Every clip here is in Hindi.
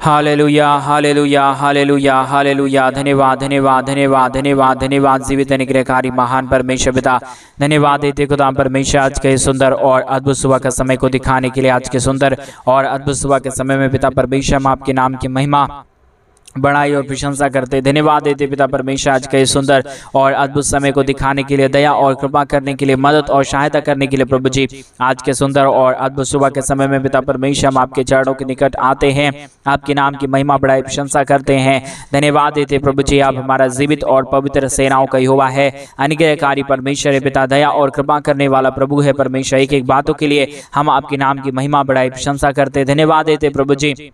Hallelujah hallelujah hallelujah hallelujah. धन्यवाद धन्यवाद धन्यवाद धन्यवाद धन्यवाद जीवित अनुग्रहकारी महान परमेश्वर पिता, धन्यवाद देते खुदा परमेश्वर आज के सुंदर और अद्भुत सुबह का समय को दिखाने के लिए। आज के सुंदर और अद्भुत सुबह के समय में पिता परमेश्वर हम आपके नाम की महिमा बड़ाई और प्रशंसा करते, धन्यवाद देते पिता परमेश्वर आज के सुंदर और अद्भुत समय को दिखाने के लिए, दया और कृपा करने के लिए, मदद और सहायता करने के लिए। प्रभु जी आज के सुंदर और अद्भुत सुबह के समय में पिता परमेश्वर हम आपके चरणों के निकट आते हैं, आपके नाम की महिमा बड़ाई प्रशंसा करते हैं, धन्यवाद देते प्रभु जी। आप हमारा जीवित और पवित्र सेनाओं का यहोवा है, अनुग्रहकारी परमेश्वर है पिता, दया और कृपा करने वाला प्रभु है परमेश्वर। एक एक बातों के लिए हम आपके नाम की महिमा बड़ाई प्रशंसा करते, धन्यवाद देते प्रभु जी।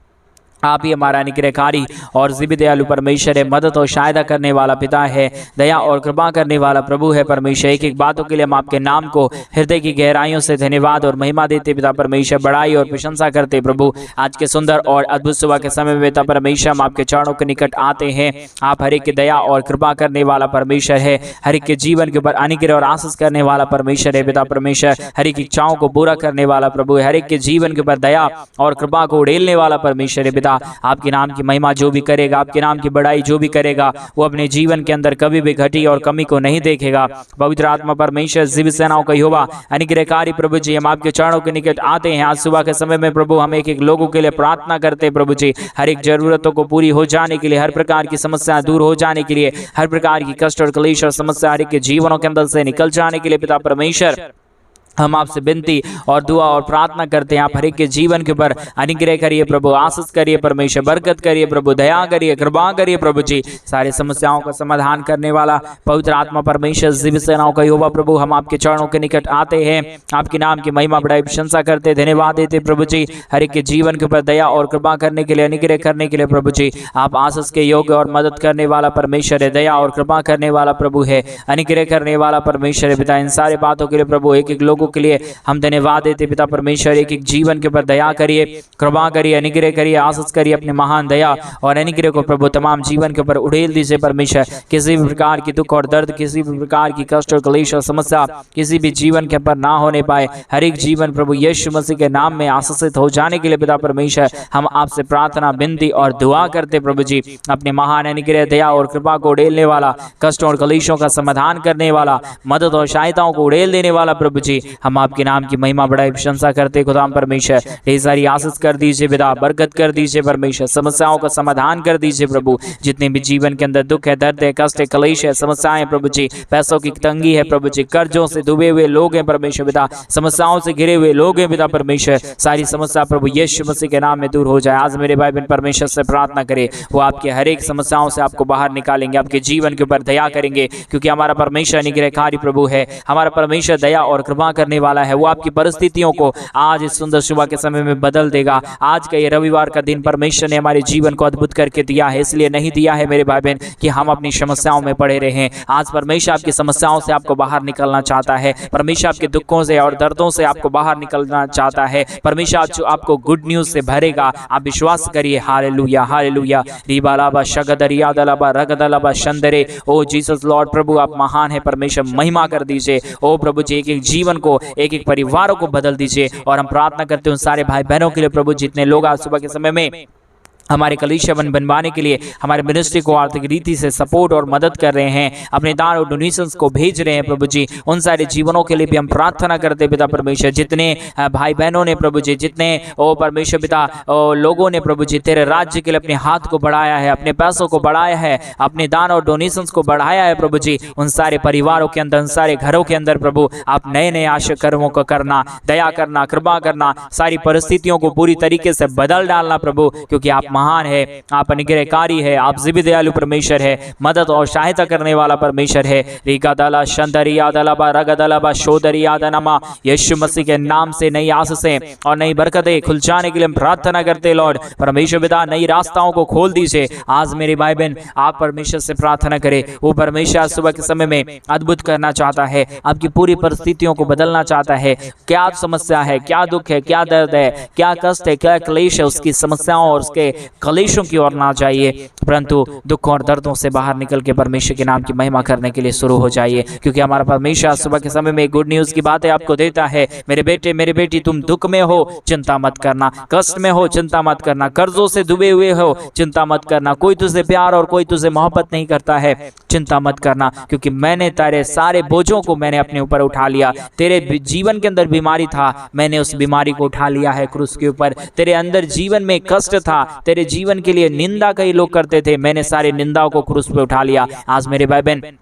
आप ही हमारा अनुग्रहकारी और जीवित दयालु परमेश्वर है, मदद और सहायता करने वाला पिता है, दया और कृपा करने वाला प्रभु है परमेश्वर। एक एक बातों के लिए हम आपके नाम को हृदय की गहराइयों से धन्यवाद और महिमा देते पिता परमेश्वर, बड़ाई और प्रशंसा करते प्रभु। आज के सुंदर और अद्भुत सुबह के समय में पिता परमेश्वर हम आपके चरणों के निकट आते हैं। आप हर एक की दया और कृपा करने वाला परमेश्वर है, हर एक के जीवन के ऊपर अनुग्रह और आशीष करने वाला परमेश्वर है पिता परमेश्वर। हर एक इच्छाओं को पूरा करने वाला प्रभु है, हर एक के जीवन के ऊपर दया और कृपा को उड़ेलने वाला परमेश्वर है पिता। आपके नाम की महिमा जो भी करेगा, आपके नाम की बड़ाई जो भी करेगा, वो अपने जीवन के अंदर कभी भी घटी और कमी को नहीं देखेगा। पवित्र आत्मा परमेश्वर जीवित सेनाओं का यहोवा अनुग्रहकारी प्रभु जी, हम आपके चरणों के निकट आते हैं। आज सुबह के समय में प्रभु हम एक एक लोगों के लिए प्रार्थना करते हैं प्रभु जी, हर एक जरूरतों को पूरी हो जाने के लिए, हर प्रकार की समस्या दूर हो जाने के लिए, हर प्रकार की कष्ट और क्लेश और समस्या हर एक के जीवनों के अंदर से निकल जाने के लिए पिता परमेश्वर हम आपसे विनती और दुआ और प्रार्थना करते हैं। आप हर एक के जीवन के ऊपर अनुग्रह करिए प्रभु, आशीष करिए परमेश्वर, बरकत करिए प्रभु, दया करिए, कृपा करिए प्रभु जी। सारी समस्याओं का समाधान करने वाला पवित्र आत्मा परमेश्वर जीवित सेनाओं का यहोवा प्रभु, हम आपके चरणों के निकट आते हैं, आपके नाम की महिमा बड़ाई प्रशंसा करते, धन्यवाद देते प्रभु जी। हर एक के जीवन के ऊपर दया और कृपा करने के लिए, अनुग्रह करने के लिए प्रभु जी। आप आशीष के योग्य और मदद करने वाला परमेश्वर है, दया और कृपा करने वाला प्रभु है, अनुग्रह करने वाला परमेश्वर है पिता। इन सारे बातों के लिए प्रभु एक एक लोगों के लिए हम धन्यवाद देते पिता परमेश्वर। एक एक जीवन के ऊपर दया करिए, कृपा करिए, अनुग्रह करिए, आशीष करिए, अपने महान दया और अनुग्रह को प्रभु तमाम जीवन के ऊपर उड़ेल दीजिए परमेश्वर। किसी भी प्रकार की दुख और दर्द, किसी भी प्रकार की कष्ट और क्लेश और समस्या किसी भी जीवन के ऊपर ना होने पाए, हर एक जीवन प्रभु यीशु मसीह के नाम में आशीषित हो जाने के लिए पिता परमेश्वर हम आपसे प्रार्थना, विनती और दुआ करते प्रभु जी। अपने महान अनुग्रह, दया और कृपा को उड़ेलने वाला, कष्टों और क्लेशों का समाधान करने वाला, मदद और सहायताओं को उड़ेल देने वाला प्रभु जी, हम आपके नाम की महिमा बड़ाई प्रशंसा करते खुदाम परमेश्वर। ढेर सारी आशीष कर दीजिए पिता, बरकत कर दीजिए परमेश्वर, समस्याओं का समाधान कर दीजिए प्रभु। जितने भी जीवन के अंदर दुख है, दर्द है, कष्ट है, क्लेश है, समस्याएं प्रभु जी, पैसों की तंगी है प्रभु जी, कर्जों से डूबे हुए लोग हैं परमेश्वर पिता, समस्याओं से घिरे हुए लोग हैं पिता परमेश्वर, सारी समस्या प्रभु यीशु मसीह के नाम में दूर हो जाए। आज मेरे भाई बहन परमेश्वर से प्रार्थना करे, वो आपके हर एक समस्याओं से आपको बाहर निकालेंगे, आपके जीवन के ऊपर दया करेंगे, क्योंकि हमारा परमेश्वर अनुग्रहकारी प्रभु है, हमारा परमेश्वर दया और कृपा करने वाला है। वो आपकी परिस्थितियों को आज इस सुंदर सुबह के समय में बदल देगा। आज का ये रविवार का दिन परमेश्वर ने हमारे जीवन को अद्भुत करके दिया है, इसलिए नहीं दिया है मेरे भाई बहन कि हम अपनी समस्याओं में पड़े रहें। आज परमेश्वर आपकी समस्याओं से आपको बाहर निकलना चाहता है, परमेश्वर आपके दुखों से और दर्दों से आपको बाहर निकलना चाहता है। परमेश्वर आज आपको गुड न्यूज से भरेगा, आप विश्वास करिए। Hallelujah hallelujah. रिबालाबा शगदरिया दलाबा रगदलाबा शंदरे। ओ जीसस लॉर्ड प्रभु आप महान है परमेश्वर, महिमा कर दीजिए। ओ प्रभु जी एक एक जीवन को, एक एक परिवारों को बदल दीजिए। और हम प्रार्थना करते हैं उन सारे भाई बहनों के लिए प्रभु, जितने लोग आज सुबह के समय में हमारे कलीसिया बनवाने के लिए हमारे मिनिस्ट्री को आर्थिक रीति से सपोर्ट और मदद कर रहे हैं, अपने दान और डोनेशंस को भेज रहे हैं प्रभु जी, उन सारे जीवनों के लिए भी हम प्रार्थना करते पिता परमेश्वर। जितने भाई बहनों ने प्रभु जी, जितने ओ परमेश्वर पिता लोगों ने प्रभु जी तेरे राज्य के लिए अपने हाथ को बढ़ाया है, अपने पैसों को बढ़ाया है, अपने दान और डोनेशंस को बढ़ाया है प्रभु जी, उन सारे परिवारों के अंदर, उन सारे घरों के अंदर प्रभु आप नए नए आशा कर्मों को करना, दया करना, कृपा करना, सारी परिस्थितियों को पूरी तरीके से बदल डालना प्रभु, क्योंकि आप महान है, आप अनुग्रहकारी है, आप जीवित दयालु परमेश्वर है, मदद और सहायता करने वाला परमेश्वर है। रिकादला शंदरिया दलाबा रगदलाबा शोदरिया दनमा। यीशु मसीह के नाम से नई आशीषें और नई बरकतें खुल जाने के लिए हम प्रार्थना करते लॉर्ड परमेश्वर पिता, नई रास्ताओं को खोल दीजिए। आज मेरे भाई बहन आप परमेश्वर से प्रार्थना करें, वो परमेश्वर सुबह के समय में अद्भुत करना चाहता है, आपकी पूरी परिस्थितियों को बदलना चाहता है। क्या समस्या है, क्या दुख है, क्या दर्द है, क्या कष्ट है, क्या क्लेश है, उसकी समस्याओं और उसके कलेशों की ओर ना जाइए, परंतु दुखों और दर्दों से बाहर निकल के परमेश्वर के नाम की महिमा करने के लिए शुरू हो जाइए, क्योंकि हमारा परमेश्वर सुबह के समय में गुड न्यूज़ की बातें आपको देता है। मेरे बेटे, मेरी बेटी, तुम दुख में हो, चिंता मत करना, कष्ट में हो, चिंता मत करना, कर्जों से डूबे हुए हो, चिंता मत करना, कोई तुझसे प्यार और कोई तुझसे मोहब्बत नहीं करता है, चिंता मत करना, क्योंकि मैंने तेरे सारे बोझों को मैंने अपने ऊपर उठा लिया। तेरे जीवन के अंदर बीमारी था, मैंने उस बीमारी को उठा लिया है क्रूस के ऊपर। तेरे अंदर जीवन में कष्ट था, तेरे जीवन के लिए निंदा कई लोग करते थे, मैंने सारी निंदाओं को क्रूस पे उठा लिया। आज मेरे भाई बहन,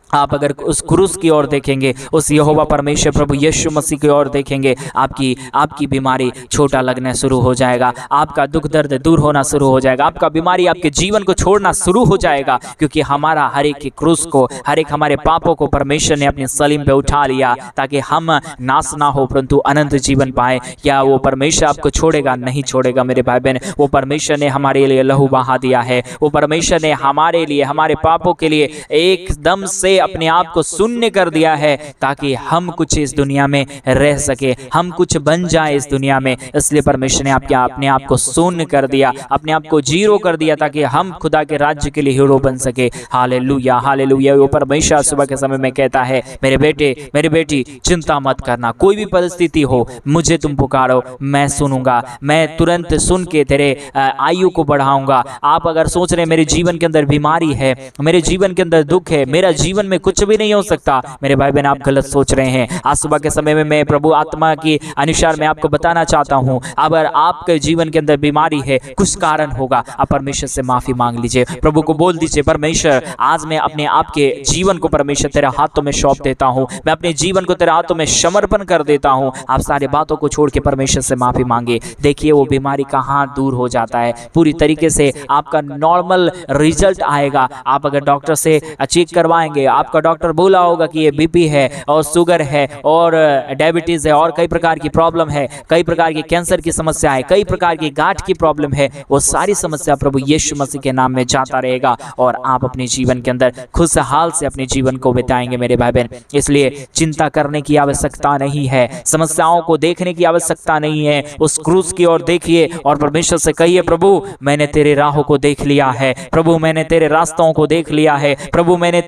आप अगर उस क्रूस की ओर देखेंगे, उस यहोवा परमेश्वर प्रभु यीशु मसीह की ओर देखेंगे, आपकी बीमारी छोटा लगना शुरू हो जाएगा, आपका दुख दर्द दूर होना शुरू हो जाएगा, आपका बीमारी आपके जीवन को छोड़ना शुरू हो जाएगा, क्योंकि हमारा हर एक की क्रूस को, हर एक हमारे पापों को परमेश्वर ने अपनी सलीम पे उठा लिया, ताकि हम नाश ना हो परंतु अनंत जीवन पाए। क्या वो परमेश्वर आपको छोड़ेगा? नहीं छोड़ेगा मेरे भाई बहन। वो परमेश्वर ने हमारे लिए लहू बहा दिया है, वो परमेश्वर ने हमारे लिए, हमारे पापों के लिए एकदम से अपने आप को शून्य कर दिया है, ताकि हम कुछ इस दुनिया में रह सके, हम कुछ बन जाए इस दुनिया में। इसलिए परमेश्वर ने अपने आप को शून्य कर दिया, अपने आप को जीरो कर दिया, ताकि हम खुदा के राज्य के लिए हीरो बन सके। Hallelujah, hallelujah. वो परमेश्वर सुबह के समय में कहता है, मेरे बेटे, मेरी बेटी, चिंता मत करना, कोई भी परिस्थिति हो, मुझे तुम पुकारो, मैं सुनूंगा, मैं तुरंत सुन के तेरे आयु को बढ़ाऊंगा। आप अगर सोच रहे मेरे जीवन के अंदर बीमारी है, मेरे जीवन के अंदर दुख है, मेरा जीवन में कुछ भी नहीं हो सकता, मेरे भाई बहन, आप गलत सोच रहे हैं। आज सुबह के समय में मैं प्रभु आत्मा की अनुसार मैं आपको बताना चाहता हूं, अगर आपके जीवन के अंदर बीमारी है, कुछ कारण होगा, आप परमेश्वर से माफी मांग लीजिए, प्रभु को बोल दीजिए, परमेश्वर आज मैं अपने आपके जीवन को परमेश्वर तेरे हाथों में सौंप देता हूं, मैं अपने जीवन को तेरे हाथों में समर्पण कर देता हूं। आप सारी बातों को छोड़ के परमेश्वर से माफी मांगे, देखिए वो बीमारी कहां दूर हो जाता है, पूरी तरीके से आपका नॉर्मल रिजल्ट आएगा। आप अगर डॉक्टर से चेक करवाएंगे, आपका डॉक्टर बोला होगा कि ये बीपी है और शुगर है और डायबिटीज है और कई प्रकार की प्रॉब्लम है, कई प्रकार की कैंसर की समस्या है, कई प्रकार की गांठ की प्रॉब्लम है, वो सारी समस्या प्रभु यीशु मसीह के नाम में जाता रहेगा और आप अपने जीवन के अंदर खुशहाल से अपने जीवन को बिताएंगे मेरे भाई बहन। इसलिए चिंता करने की आवश्यकता नहीं है, समस्याओं को देखने की आवश्यकता नहीं है, उस क्रूस की ओर देखिए और परमेश्वर से कहिए, प्रभु मैंने तेरे राहों को देख लिया है, प्रभु मैंने तेरे रास्तों को देख लिया है, प्रभु मैंने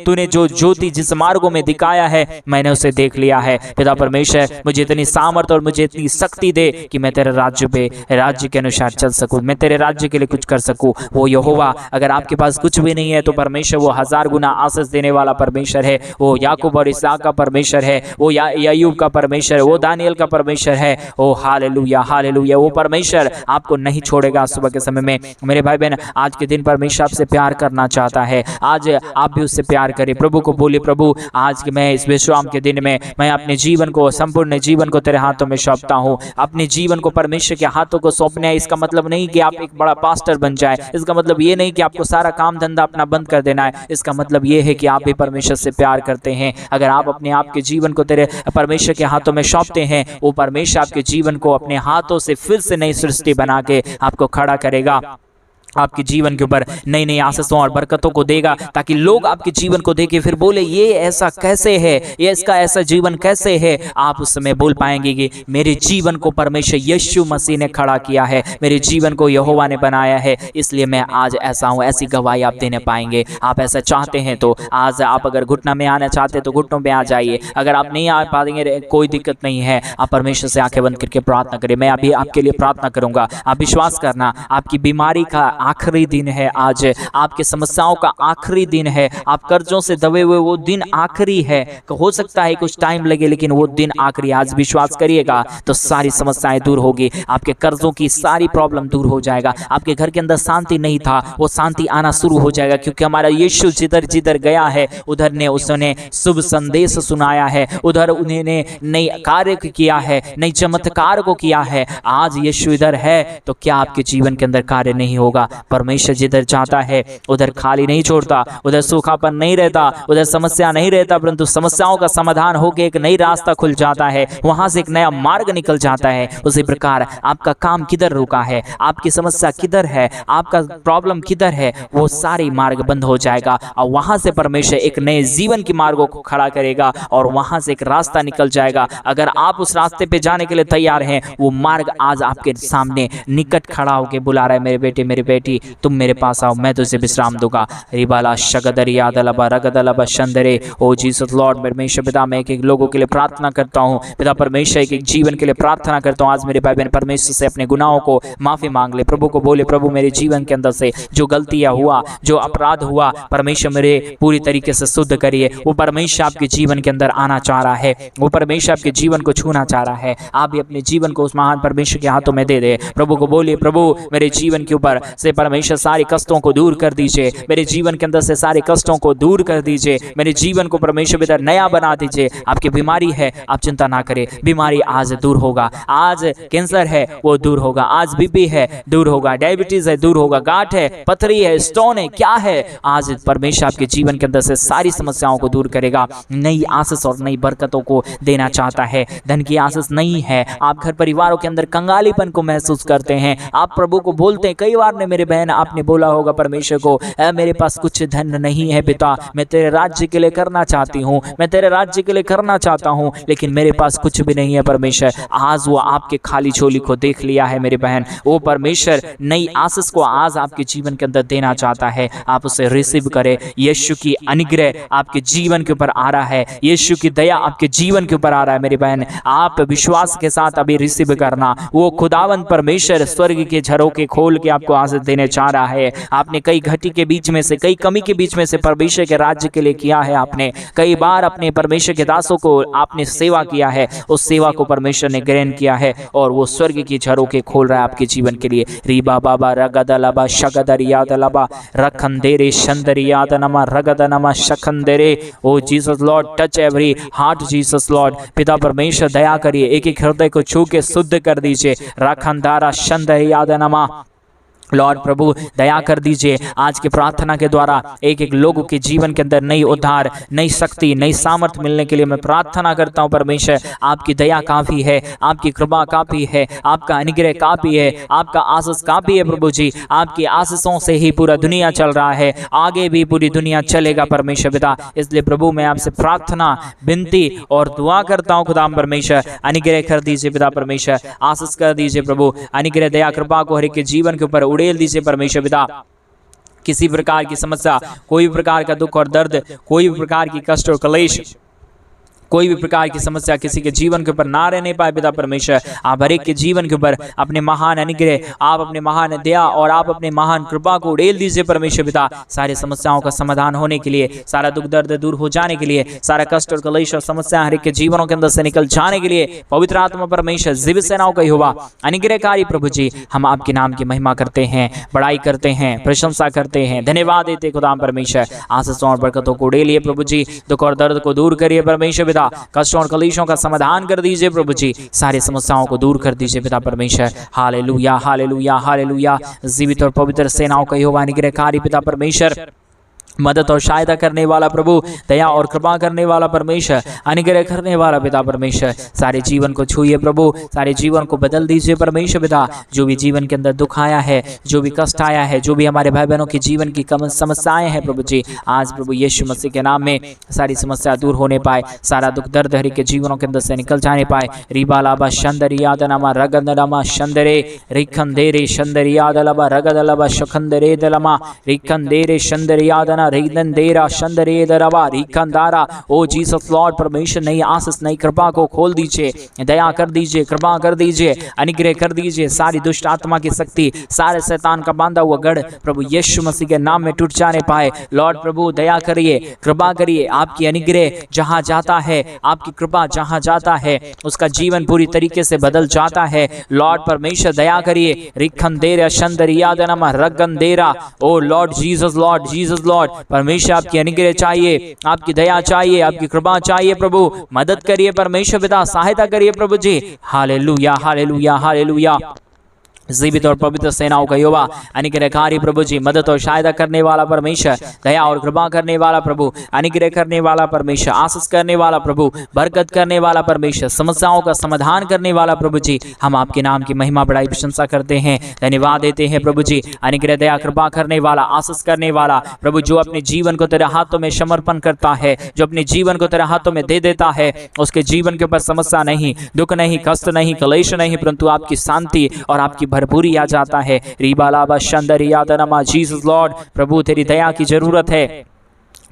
तूने जो ज्योति जिस मार्गों में दिखाया है मैंने उसे देख लिया है। पिता परमेश्वर मुझे इतनी सामर्थ्य और मुझे इतनी शक्ति दे कि मैं तेरे राज्य के अनुसार चल सकूं, मैं तेरे राज्य के लिए कुछ कर सकूं। वो यहोवा, अगर आपके पास कुछ भी नहीं है तो परमेश्वर वो 1000 गुना आशीष देने वाला परमेश्वर है, वो याकूब और इसहाक का परमेश्वर है, वो अय्यूब का परमेश्वर है, वो दानियल का परमेश्वर है। ओ हालेलुया, हालेलुया। वो परमेश्वर आपको नहीं छोड़ेगा। सुबह के समय में मेरे भाई बहन, आज के दिन परमेश्वर आपसे प्यार करना चाहता है, आज आप भी उससे प्यार करें। प्रभु को बोले, प्रभु आज के मैं इस विश्राम के दिन में मैं अपने जीवन को, संपूर्ण जीवन को तेरे हाथों में सौंपता हूँ। अपने जीवन को परमेश्वर के हाथों को सौंपना है, इसका मतलब नहीं कि आप एक बड़ा पास्टर बन जाए, इसका मतलब ये नहीं कि आपको सारा काम धंधा अपना बंद कर देना है, इसका मतलब ये है कि आप भी परमेश्वर से प्यार करते हैं। अगर आप अपने आप के जीवन को तेरे परमेश्वर के हाथों में सौंपते हैं, वो परमेश्वर आपके जीवन को अपने हाथों से फिर से नई सृष्टि बना के आपको खड़ा करेगा, आपके जीवन के ऊपर नई नई आशीषों और बरकतों को देगा, ताकि लोग आपके जीवन को देखे फिर बोले ये ऐसा कैसे है, ये इसका ऐसा जीवन कैसे है। आप उस समय बोल पाएंगे कि मेरे जीवन को परमेश्वर यीशु मसीह ने खड़ा किया है, मेरे जीवन को यहोवा ने बनाया है, इसलिए मैं आज ऐसा हूँ। ऐसी गवाही आप देने पाएंगे। आप ऐसा चाहते हैं तो आज आप अगर घुटना में आना चाहते हैं तो घुटनों में आ जाइए। अगर आप नहीं आ पाएंगे कोई दिक्कत नहीं है, आप परमेश्वर से आंखें बंद करके प्रार्थना करें। मैं अभी आपके लिए प्रार्थना करूंगा। आप विश्वास करना, आपकी बीमारी का आखिरी दिन है आज, आपकी समस्याओं का आखिरी दिन है, आप कर्जों से दबे हुए वो दिन आखिरी है। हो सकता है कुछ टाइम लगे लेकिन वो दिन आखिरी। आज विश्वास करिएगा तो सारी समस्याएं दूर होगी, आपके कर्जों की सारी प्रॉब्लम दूर हो जाएगा। आपके घर के अंदर शांति नहीं था, वो शांति आना शुरू हो जाएगा, क्योंकि हमारा यीशु जिधर जिधर गया है उधर ने उसने शुभ संदेश सुनाया है, उधर उन्होंने नई कार्य किया है, नई चमत्कार को किया है। आज यीशु इधर है तो क्या आपके जीवन के अंदर कार्य नहीं होगा? परमेश्वर जिधर जाता है उधर खाली नहीं छोड़ता, उधर सूखापन नहीं रहता, उधर समस्या नहीं रहता, परंतु समस्याओं का समाधान होकर एक नई रास्ता खुल जाता है, वहां से एक नया मार्ग निकल जाता है। उसी प्रकार आपका काम किधर रुका है, आपकी समस्या किधर है, आपका प्रॉब्लम किधर है, वो सारे मार्ग बंद हो जाएगा और वहां से परमेश्वर एक नए जीवन के मार्गों को खड़ा करेगा और वहां से एक रास्ता निकल जाएगा। अगर आप उस रास्ते पे जाने के लिए तैयार हैं, वो मार्ग आज आपके सामने निकट खड़ा होकर बुला रहा है, मेरे बेटे मेरी बेटी तुम मेरे पास आओ, मैं तुझे विश्राम दूंगा। रिबाला शगदरिया दलबा रगदलबा शंदरे। ओ जीसस लॉर्ड परमेश्वर पिता, मैं एक लोगों के लिए प्रार्थना करता हूँ पिता परमेश्वर, एक जीवन के लिए प्रार्थना करता हूँ। आज मेरे भाई बहन परमेश्वर से अपने गुनाहों को माफी मांग ले, प्रभु को बोले प्रभु मेरे जीवन के अंदर से जो गलतियां हुआ, जो अपराध हुआ, परमेश्वर मेरे पूरी तरीके से शुद्ध करिए। वो परमेश्वर आपके जीवन के अंदर आना चाह रहा है, वो परमेश्वर आपके जीवन को छूना चाह रहा है। आप भी अपने जीवन को उस महान परमेश्वर के हाथों में दे दे। प्रभु को बोलिए प्रभु मेरे जीवन के ऊपर से परमेश्वर सारे कष्टों को दूर कर दीजिए, मेरे जीवन के अंदर से सारे कष्टों को दूर कर दीजिए, मेरे जीवन को परमेश्वर इधर नया बना दीजिए। आपकी बीमारी है आप चिंता ना करें, बीमारी आज दूर होगा, आज कैंसर है वो दूर होगा, आज बीपी है दूर होगा, डायबिटीज है दूर होगा, गांठ है, पथरी है, स्टोन है, क्या है, आज परमेश्वर आपके जीवन के अंदर से सारी समस्याओं को दूर करेगा। नई आशीष और नई बरकतों को देना चाहता है। धन की आशीष नहीं है, आप घर परिवारों के अंदर कंगालीपन को महसूस करते हैं, आप प्रभु को बोलते हैं, कई बार ने मेरे बहन आपने बोला होगा परमेश्वर को मेरे पास कुछ धन नहीं है पिता, मैं तेरे राज्य के लिए करना चाहती हूँ, मैं तेरे राज्य के लिए करना चाहता हूँ, लेकिन मेरे पास कुछ भी नहीं है परमेश्वर। आज वो आपके खाली झोली को देख लिया है मेरे बहन, वो परमेश्वर नई आशीष को आज आपके जीवन के अंदर देना चाहता है। आप उसे रिसीव करें। यीशु की अनुग्रह आपके जीवन के ऊपर आ रहा है, यीशु की दया आपके जीवन के ऊपर आ रहा है मेरे बहन। आप विश्वास के साथ अभी रिसीव करना। वो खुदावंत परमेश्वर स्वर्ग के झरोखे खोल के आपको आशीष देने चाह रहा है। आपने कई घटी के बीच में से, कई कमी के बीच में से परमेश्वर के राज्य के लिए किया है, आपने कई बार अपने परमेश्वर के दासों को आपने सेवा किया है, उस सेवा को परमेश्वर ने ग्रहण किया है और वो स्वर्ग की झरोखे खोल रहा है आपके जीवन के लिए। रीबा बाबा रगदलबा शगदरियादलबा रखंदेरे शंदरियादनमा रगदनमा शखंदेरे। O Jesus Lord touch every heart Jesus Lord. पिता परमेश्वर दया करिए, एक एक हृदय को छू के शुद्ध कर दीजिए। रखंदारा शंदरियादनमा लॉर्ड प्रभु दया कर दीजिए। आज की प्रार्थना के द्वारा एक एक लोगों के जीवन के अंदर नई उद्धार, नई शक्ति, नई सामर्थ मिलने के लिए मैं प्रार्थना करता हूं परमेश्वर। आपकी दया काफी है, आपकी कृपा काफी है, आपका अनुग्रह काफी है, आपका आशीष काफी है प्रभु जी। आपकी आशीषों से ही पूरा दुनिया चल रहा है, आगे भी पूरी दुनिया चलेगा परमेश्वर पिता। इसलिए प्रभु मैं आपसे प्रार्थना, विनती और दुआ करता हूँ खुदा परमेश्वर, अनुग्रह कर दीजिए पिता परमेश्वर, आशीष कर दीजिए प्रभु। अनुग्रह दया कृपा को हर एक के जीवन के ऊपर उड़ेल दीजिए परमेश्वर पिता। किसी प्रकार की समस्या, कोई भी प्रकार का दुख और दर्द, कोई भी प्रकार की कष्ट और क्लेश, कोई भी प्रकार की समस्या किसी के जीवन के ऊपर ना रहने पाए पिता परमेश्वर। आप हर एक के जीवन के ऊपर अपने महान अनुग्रह, आप अपने महान दया और आप अपने महान कृपा को उड़ेल दीजिए परमेश्वर पिता। सारी समस्याओं का समाधान होने के लिए, सारा दुख दर्द दूर हो जाने के लिए, सारा कष्ट और क्लेश और समस्या हर एक के जीवनों के अंदर से निकल जाने के लिए पवित्र आत्मा परमेश्वर जीवित सेनाओं का यहोवा अनुग्रहकारी प्रभु जी, हम आपके नाम की महिमा करते हैं, बड़ाई करते हैं, प्रशंसा करते हैं, धन्यवाद देते खुदा परमेश्वर। आशीषों और बरकतों को उड़ेलिए प्रभु जी, दुख और दर्द को दूर करिए परमेश्वर पिता, कष्टों और कलेशों का समाधान कर दीजिए प्रभु जी, सारी समस्याओं को दूर कर दीजिए पिता परमेश्वर। Hallelujah hallelujah hallelujah. जीवित और पवित्र सेनाओं का यहोवा अनुग्रहकारी पिता परमेश्वर, मदद और सहायता करने वाला प्रभु, दया और कृपा करने वाला परमेश्वर, अनुग्रह करने वाला पिता परमेश्वर, सारे जीवन को छूइए प्रभु, सारे जीवन को बदल दीजिए परमेश्वर पिता। जो भी जीवन के अंदर दुख आया है, जो भी कष्ट आया है, जो भी हमारे भाई बहनों के जीवन की समस्याएं हैं प्रभु जी, आज प्रभु यीशु मसीह के नाम में सारी समस्या दूर होने पाए, सारा दुख दर्द हरि के जीवनों के अंदर से निकल जाने पाए। रिबालाबा शंदरियादनमा रगदनमा शंदरे रिखंदेरे शंदरियादलबा रगदलबा शखंदरे दलमा रिखंदेरे शंदरियादना रिदंदेरा शंदरेदरवा रिखंदारा। ओ जीसस लॉर्ड परमेश्वर, नई आशीष, नई कृपा को खोल दीजिए, दया कर दीजिए, कृपा कर दीजिए, अनुग्रह कर दीजिए। सारी दुष्ट आत्मा की शक्ति, सारे शैतान का बांधा हुआ गढ़ प्रभु यीशु मसीह के नाम में टूट जाने पाए। लॉर्ड प्रभु दया करिए, कृपा करिए। आपकी अनुग्रह जहां जाता है, आपकी कृपा जहां जाता है, उसका जीवन पूरी तरीके से बदल जाता है। लॉर्ड परमेश्वर दया करिए। रिखंदेरा शंदरियादनमा रगंदेरा। O Lord Jesus, Lord Jesus Lord परमेश्वर, आपकी अनुग्रह चाहिए, आपकी दया चाहिए, आपकी कृपा चाहिए प्रभु। मदद करिए परमेश्वर पिता, सहायता करिए प्रभु जी। Hallelujah hallelujah hallelujah. जीवित और पवित्र सेनाओं का यहोवा, अनुग्रहकारी प्रभु जी, मदद और सहायता करने वाला परमेश्वर, दया और कृपा करने वाला प्रभु, अनुग्रह करने वाला परमेश्वर, आशीष करने वाला प्रभु, बरकत करने वाला परमेश्वर, समस्याओं का समाधान करने वाला प्रभु जी, हम आपके नाम की महिमा बड़ाई प्रशंसा करते हैं, धन्यवाद देते हैं प्रभु जी। अनुग्रह दया कृपा करने वाला, आशीष करने वाला प्रभु, जो अपने जीवन को तेरे हाथों में समर्पण करता है, जो अपने जीवन को तेरे हाथों में दे देता है, उसके जीवन के ऊपर समस्या नहीं, दुख नहीं, कष्ट नहीं, क्लेश नहीं, परंतु आपकी शांति और आपकी भरपूरी आ जाता है। रीबालाबा शंदरिया दनमा, जीसस लॉर्ड, प्रभु तेरी दया की जरूरत है,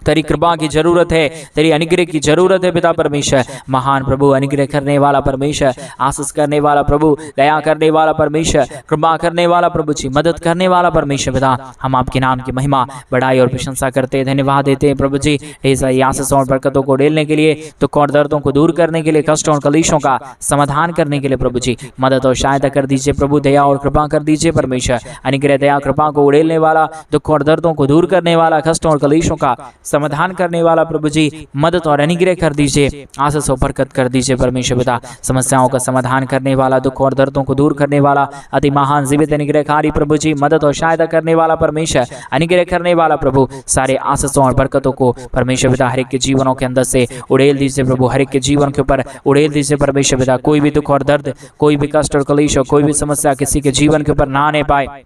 तेरी कृपा की जरूरत है, तेरी अनुग्रह की जरूरत है पिता परमेश्वर। महान प्रभु, अनुग्रह करने वाला परमेश्वर, आशीष करने वाला प्रभु, दया करने वाला परमेश्वर, कृपा करने वाला प्रभु जी, मदद करने वाला परमेश्वर पिता, हम आपके नाम की महिमा बड़ाई और प्रशंसा करते हैं, धन्यवाद देते हैं प्रभु जी। ऐसा आशीष और बरकतों को डेलने के लिए, दुख और दर्दों को दूर करने के लिए, कष्टों और कलेशों का समाधान करने के लिए प्रभु जी, मदद और सहायता कर दीजिए प्रभु, दया और कृपा कर दीजिए परमेश्वर। अनुग्रह दया कृपा को उड़ेलने वाला, दुख और दर्दों को दूर करने वाला, कष्टों और कलेशों का समाधान करने वाला प्रभु जी, मदद और अनुग्रह कर दीजिए, आशीष और बरकत कर दीजिए परमेश्वर पिता। समस्याओं का समाधान करने वाला, दुख और दर्दों को दूर करने वाला, अति महान जीवित अनुग्रहकारी प्रभु जी, मदद और सहायता करने वाला परमेश्वर, अनुग्रह करने वाला प्रभु, सारे आशीषों और बरकतों को परमेश्वर पिता हर एक के जीवनों के अंदर से उड़ेल दीजिए प्रभु, हर एक के जीवन के ऊपर उड़ेल दीजिए परमेश्वर पिता। कोई भी दुख और दर्द, कोई भी कष्ट और कलेश, कोई भी समस्या किसी के जीवन के ऊपर ना आने पाए।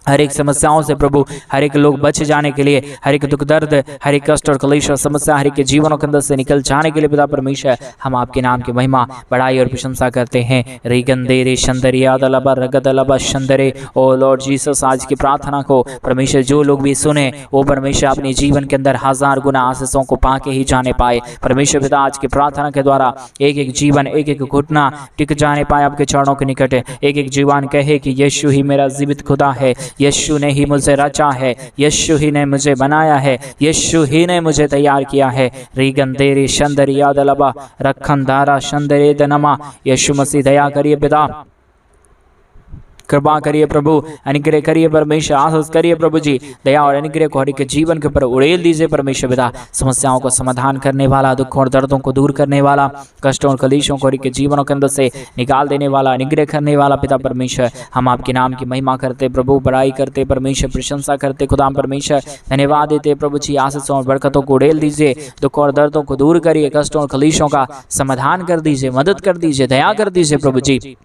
हर एक समस्याओं से प्रभु, हर एक लोग बच जाने के लिए, हर एक दुख दर्द, हर एक कष्ट और क्लेश और समस्या हर एक के जीवनों के अंदर से निकल जाने के लिए पिता परमेश्वर, हम आपके नाम की महिमा बड़ाई और प्रशंसा करते हैं। रिगंदे रे शंदरिया दलबा रगदलबा शंदरे, ओ लॉर्ड जीसस, आज की प्रार्थना को परमेश्वर जो लोग भी सुने, वो परमेश्वर अपने जीवन के अंदर 1000 गुना आशीषों को पाके ही जाने पाए परमेश्वर पिता। आज की प्रार्थना के द्वारा एक एक जीवन, एक एक घुटना टिक जाने पाए आपके चरणों के निकट, एक एक जीवन कहे कि यीशु ही मेरा जीवित खुदा है, यीशु ने ही मुझे रचा है, यीशु ही ने मुझे बनाया है, यीशु ही ने मुझे तैयार किया है। रीगंदेरी शंदरिया दलबा रखंदारा शंदरे दनमा, यीशु मसीह दया करिए पिता, कृपा करिए प्रभु, अनुग्रह करिए परमेश्वर, आशीष करिए प्रभु जी, दया और अनुग्रह को हर एक जीवन के ऊपर उड़ेल दीजिए परमेश्वर पिता। समस्याओं को समाधान करने वाला, दुखों और दर्दों को दूर करने वाला, कष्टों और कलेशों को हर एक जीवनों के अंदर से निकाल देने वाला, अनुग्रह करने वाला पिता परमेश्वर, हम आपके नाम की महिमा करते प्रभु, बड़ाई करते परमेश्वर, प्रशंसा करते खुदाम परमेश्वर, धन्यवाद देते प्रभु जी। आशीषों और बरकतों को उड़ेल दीजिए, दुखों और दर्दों को दूर करिए, कष्टों और कलेशों का समाधान कर दीजिए, मदद कर दीजिए, दया कर दीजिए प्रभु जी,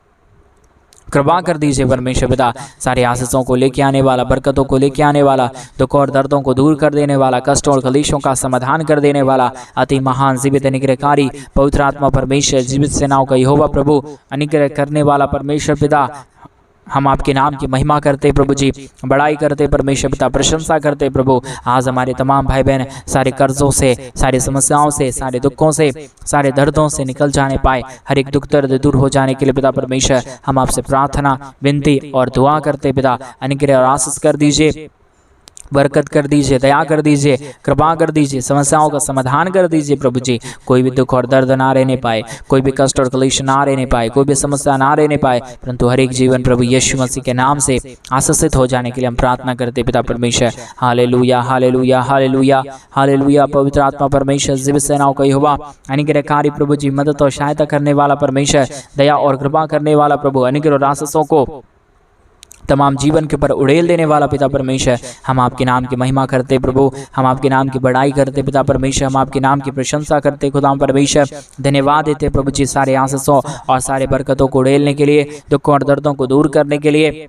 कृपा कर दीजिए परमेश्वर पिता। सारे आशीषों को लेके आने वाला, बरकतों को लेके आने वाला, दुख और दर्दों को दूर कर देने वाला, कष्टों और कलेशों का समाधान कर देने वाला, अति महान जीवित अनुग्रहकारी पवित्र आत्मा परमेश्वर, जीवित सेनाओं का यहोवा प्रभु, अनुग्रह करने वाला परमेश्वर पिता, हम आपके नाम की महिमा करते प्रभु जी, बड़ाई करते परमेश्वर पिता, प्रशंसा करते प्रभु। आज हमारे तमाम भाई बहन सारे कर्जों से, सारी समस्याओं से, सारे दुखों से, सारे दर्दों से निकल जाने पाए, हर एक दुख दर्द दूर हो जाने के लिए पिता परमेश्वर, हम आपसे प्रार्थना, विनती और दुआ करते पिता। अनुग्रह और आशीष कर दीजिए, बरकत कर दीजिए, दया कर दीजिए, कृपा कर दीजिए, समस्याओं का समाधान कर दीजिए प्रभु जी। कोई भी दुख और दर्द ना रहने पाए, कोई भी कष्ट और क्लेश ना रहने पाए, कोई भी समस्या ना रहने पाए, परंतु हर एक जीवन प्रभु यीशु मसीह के नाम से आशीषित हो जाने के लिए हम प्रार्थना करते पिता परमेश्वर। Hallelujah, hallelujah, hallelujah, hallelujah. पवित्र आत्मा परमेश्वर, जीवित सेनाओं का यहोवा, अनुग्रहकारी प्रभु जी, मदद और सहायता करने वाला परमेश्वर, दया और कृपा करने वाला प्रभु, अनुग्रह और आशीषों को तमाम जीवन के ऊपर उड़ेल देने वाला पिता परमेश्वर, हम आपके नाम की महिमा करते प्रभु, हम आपके नाम की बड़ाई करते पिता परमेश्वर, हम आपके नाम की प्रशंसा करते खुदाम परमेश्वर, धन्यवाद देते प्रभु जी सारे आशीषों और सारे बरकतों को उड़ेलने के लिए, दुखों और दर्दों को दूर करने के लिए,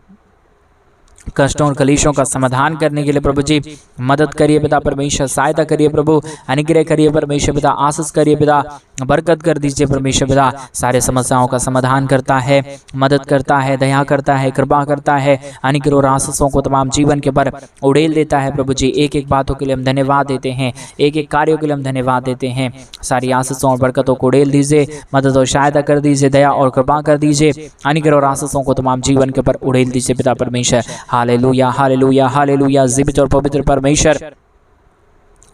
कष्टों और कलेशों का समाधान करने के लिए प्रभु जी, मदद करिए पिता परमेश्वर, सहायता करिए प्रभु, अनुग्रह करिए परमेश्वर पिता, आशीष करिए पिता, बरकत कर दीजिए परमेश्वर पिता। सारे समस्याओं का समाधान करता है, मदद करता है, दया करता है, कृपा करता है, अनुग्रह और आशीषों को तमाम जीवन के पर उड़ेल देता है प्रभु जी। एक एक बातों के लिए हम धन्यवाद देते हैं, एक एक कार्यों के लिए हम धन्यवाद देते हैं। सारी आशीषों और बरकतों को उड़ेल दीजिए, मदद और सहायता कर दीजिए, दया और कृपा कर दीजिए, अनुग्रह और आशीषों को तमाम जीवन के पर उड़ेल दीजिए पिता परमेश्वर। Hallelujah, hallelujah, hallelujah. जीवित और पवित्र परमेश्वर,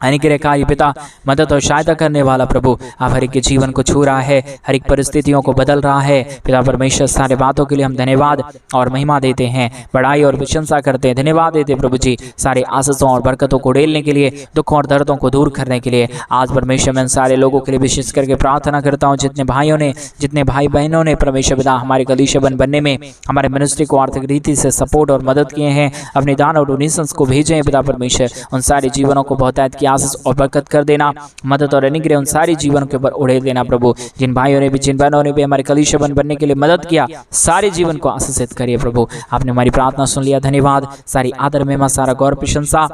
अनुग्रहकारी पिता, मदद और सहायता करने वाला प्रभु, आप हर एक के जीवन को छू रहा है, हर एक परिस्थितियों को बदल रहा है। पिता परमेश्वर, सारे बातों के लिए हम धन्यवाद और महिमा देते हैं, बड़ाई और प्रशंसा करते हैं, धन्यवाद देते प्रभु जी, सारे आशीषों और बरकतों को उड़ेलने के लिए, दुखों और दर्दों को दूर करने के लिए। आज परमेश्वर, मैं सारे लोगों के लिए विशेष करके प्रार्थना करता हूँ, जितने भाइयों ने, जितने भाई बहनों ने परमेश्वर पिता हमारे कलीसिया बनने में, हमारे मिनिस्ट्री को आर्थिक रीति से सपोर्ट और मदद किए हैं, अपने दान और डोनेशंस को भेजे हैं। पिता परमेश्वर, उन सारे जीवनों को बहुतायत की आशीष और बरकत कर देना, मदद और अनुग्रह उन सारे जीवनों के ऊपर उड़ेल देना प्रभु। जिन भाइयों ने भी, जिन बहनों ने भी हमारे कलीसिया बनने के लिए मदद किया, सारे जीवन को आशीषित करिए प्रभु। आपने हमारी प्रार्थना सुन लिया, धन्यवाद। सारी आदर, महिमा, सारा गौर, प्रशंसा,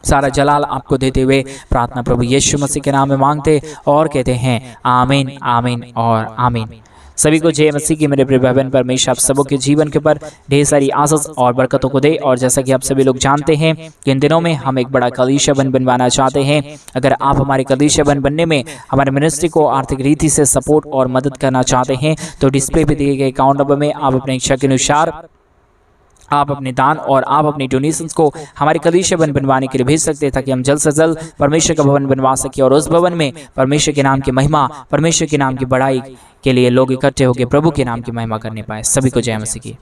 सारा जलाल आपको देते हुए प्रार्थना प्रभु यीशु मसीह के नाम में मांगते और कहते हैं आमीन, आमीन और आमीन। सभी को जय मसीह की। मेरे प्रिय बहन, परमेश्वर आप सबों के जीवन के ऊपर ढेर सारी आशीष और बरकतों को दे। और जैसा कि आप सभी लोग जानते हैं कि इन दिनों में हम एक बड़ा कलीसिया बनवाना चाहते हैं। अगर आप हमारे कलीसिया बनने में हमारे मिनिस्ट्री को आर्थिक रीति से सपोर्ट और मदद करना चाहते हैं, तो डिस्प्ले पे दिए गए अकाउंट नंबर में आप अपने इच्छा के अनुसार आप अपने दान और आप अपनी डोनेशंस को हमारे कलीसिया बनवाने के लिए भेज सकते हैं, ताकि हम जल्द से जल्द परमेश्वर का भवन बनवा सके और उस भवन में परमेश्वर के नाम की महिमा, परमेश्वर के नाम की बड़ाई के लिए लोग इकट्ठे होकर प्रभु के नाम की महिमा करने पाए। सभी को जय मसीह की।